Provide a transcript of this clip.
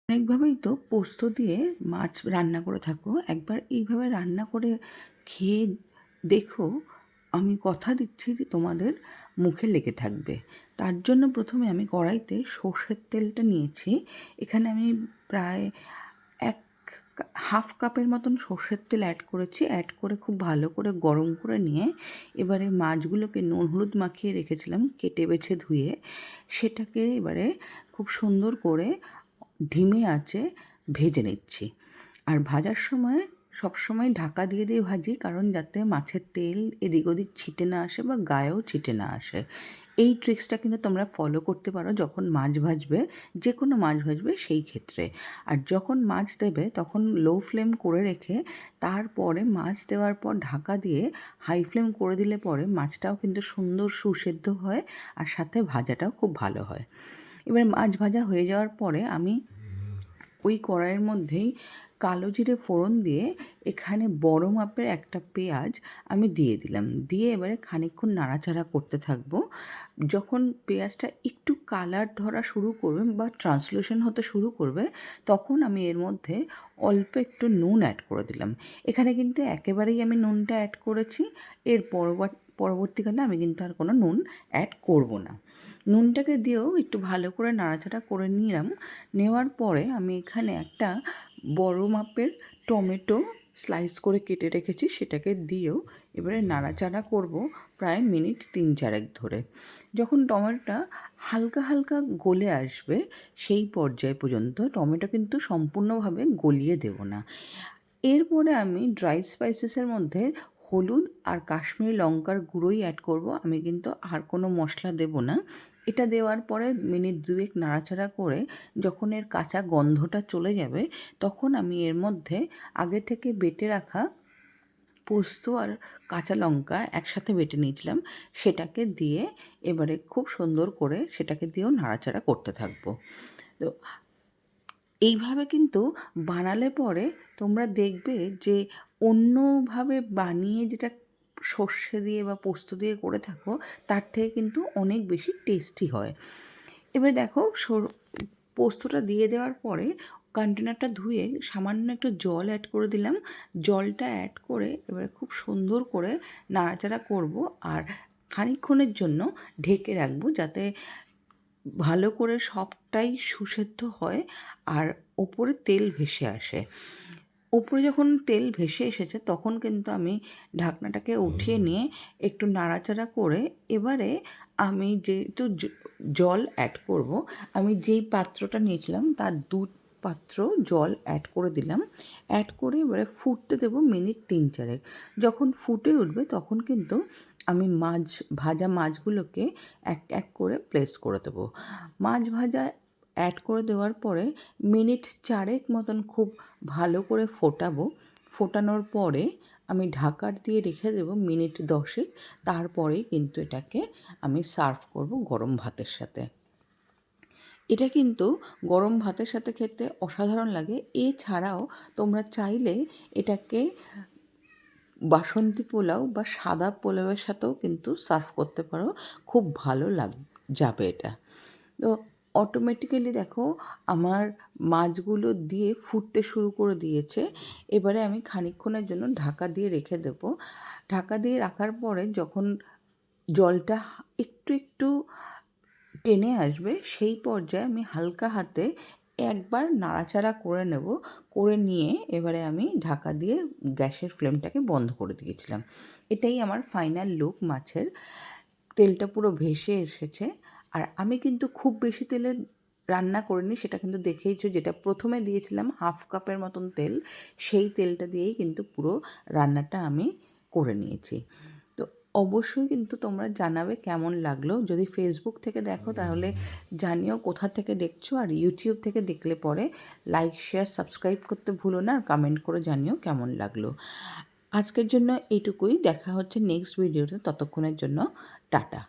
অনেকভাবেই তো পোস্ত দিয়ে মাছ রান্না করে থাকো। একবার এইভাবে রান্না করে খেয়ে দেখো, আমি কথা দিচ্ছি যে তোমাদের মুখে লেগে থাকবে। তার জন্য প্রথমে আমি কড়াইতে সর্ষের তেলটা নিয়েছি। এখানে আমি প্রায় এক হাফ কাপের মতন সর্ষের তেল অ্যাড করেছি। অ্যাড করে খুব ভালো করে গরম করে নিয়ে এবারে মাছগুলোকে নুন হলুদ মাখিয়ে রেখেছিলাম কেটে বেছে ধুয়ে, সেটাকে এবারে খুব সুন্দর করে ধিমে আঁচে ভেজে নিচ্ছি। আর ভাজার সময় সবসময় ঢাকা দিয়ে দিয়ে ভাজি, কারণ যাতে মাছের তেল এদিক ওদিক ছিটে না আসে বা গায়েও ছিটে না আসে। এই ট্রিক্সটা কিন্তু তোমরা ফলো করতে পারো যখন মাছ ভাজবে, যে কোনো মাছ ভাজবে সেই ক্ষেত্রে। আর যখন মাছ দেবে তখন লো ফ্লেম করে রেখে তারপরে মাছ দেওয়ার পর ঢাকা দিয়ে হাই ফ্লেম করে দিলে পরে মাছটাও কিন্তু সুন্দর সুসেদ্ধ হয় আর সাথে ভাজাটাও খুব ভালো হয়। এবার মাছ ভাজা হয়ে যাওয়ার পরে আমি ওই কড়াইয়ের মধ্যেই কালো জিরে ফোড়ন দিয়ে এখানে বড় মাপের একটা পেঁয়াজ আমি দিয়ে দিলাম। দিয়ে এবারে খানিকক্ষণ নাড়াচাড়া করতে থাকবো। যখন পেঁয়াজটা একটু কালার ধরা শুরু করবে বা ট্রান্সলুশন হতে শুরু করবে, তখন আমি এর মধ্যে অল্প একটু নুন অ্যাড করে দিলাম। এখানে কিন্তু একেবারেই আমি নুনটা অ্যাড করেছি, এর পরবর্তীকালে আমি কিন্তু আর কোনো নুন অ্যাড করব না। নুনটাকে দিয়েও একটু ভালো করে নাড়াচাড়া করে নিলাম। নেওয়ার পরে আমি এখানে একটা বড় মাপের টমেটো স্লাইস করে কেটে রেখেছি, সেটাকে দিয়েও এবারে নাড়াচাড়া করব প্রায় মিনিট 3-4 ধরে। যখন টমেটোটা হালকা হালকা গলে আসবে সেই পর্যায় পর্যন্ত, টমেটো কিন্তু সম্পূর্ণভাবে গলিয়ে দেব না। এরপরে আমি ড্রাই স্পাইসেসের মধ্যে হলুদ আর কাশ্মীরি লঙ্কার গুঁড়োই অ্যাড করব। আমি কিন্তু আর কোনো মশলা দেব না। এটা দেওয়ার পরে মিনিট 2 নাড়াচাড়া করে যখন এর কাঁচা গন্ধটা চলে যাবে, তখন আমি এর মধ্যে আগে থেকে বেটে রাখা পোস্ত আর কাঁচা লঙ্কা একসাথে বেটে নিয়েছিলাম, সেটাকে দিয়ে এবারে খুব সুন্দর করে সেটাকে দিয়েও নাড়াচাড়া করতে থাকবো। তো এইভাবে কিন্তু বানালে পরে তোমরা দেখবে যে অন্যভাবে বানিয়ে যেটা সর্ষে দিয়ে বা পোস্ত দিয়ে করে থাকো, তার থেকে কিন্তু অনেক বেশি টেস্টি হয়। এবার দেখো পোস্তটা দিয়ে দেওয়ার পরে কন্টেনারটা ধুয়ে সামান্য একটু জল অ্যাড করে দিলাম। জলটা অ্যাড করে এবারে খুব সুন্দর করে নাড়াচাড়া করব আর খানিকক্ষণের জন্য ঢেকে রাখবো, যাতে ভালো করে সবটাই সুসেদ্ধ হয় আর ওপরে তেল ভেসে আসে। ওপরে যখন তেল ভেসে এসেছে তখন কিন্তু আমি ঢাকনাটাকে উঠিয়ে নিয়ে একটু নাড়াচাড়া করে এবারে আমি যেহেতু জল অ্যাড করব, আমি যেই পাত্রটা নিয়েছিলাম তার 2 পাত্র জল অ্যাড করে দিলাম। অ্যাড করে এবারে ফুটতে দেবো মিনিট 3-4। যখন ফুটে উঠবে তখন কিন্তু আমি ভাজা মাছগুলোকে এক এক করে প্লেস করে দেবো। মাছ ভাজা অ্যাড করে দেওয়ার পরে মিনিট 4 মতন খুব ভালো করে ফোটাবো। ফোটানোর পরে আমি ঢাকার দিয়ে রেখে দেবো মিনিট 10। তারপরেই কিন্তু এটাকে আমি সার্ভ করব গরম ভাতের সাথে। এটা কিন্তু গরম ভাতের সাথে খেতে অসাধারণ লাগে। এছাড়াও তোমরা চাইলে এটাকে বাসন্তী পোলাও বা সাদা পোলাওয়ের সাথেও কিন্তু সার্ভ করতে পারো, খুব ভালো যাবে এটা। তো অটোমেটিক্যালি দেখো আমার মাছগুলো দিয়ে ফুটতে শুরু করে দিয়েছে। এবারে আমি খানিকক্ষণের জন্য ঢাকা দিয়ে রেখে দেব। ঢাকা দিয়ে রাখার পরে যখন জলটা একটু একটু টেনে আসবে, সেই পর্যায়ে আমি হালকা হাতে একবার নাড়াচাড়া করে নেব। করে নিয়ে এবারে আমি ঢাকা দিয়ে গ্যাসের ফ্লেমটাকে বন্ধ করে দিয়েছিলাম। এটাই আমার ফাইনাল লুক মাছের। তেলটা পুরো ভেসে এসেছে। আর আমি কিন্তু খুব বেশি তেলে রান্না করিনি, সেটা কিন্তু দেখেইছো। যেটা প্রথমে দিয়েছিলাম হাফ কাপের মতন তেল, সেই তেলটা দিয়েই কিন্তু পুরো রান্নাটা আমি করে নিয়েছি। তো অবশ্যই কিন্তু তোমরা জানাবে কেমন লাগলো। যদি ফেসবুক থেকে দেখো তাহলে জানিও কোথা থেকে দেখছো, আর ইউটিউব থেকে দেখলে পরে লাইক শেয়ার সাবস্ক্রাইব করতে ভুলো না, আর কমেন্ট করে জানিও কেমন লাগলো। আজকের জন্য এইটুকুই। দেখা হচ্ছে নেক্সট ভিডিওতে। ততক্ষণের জন্য টাটা।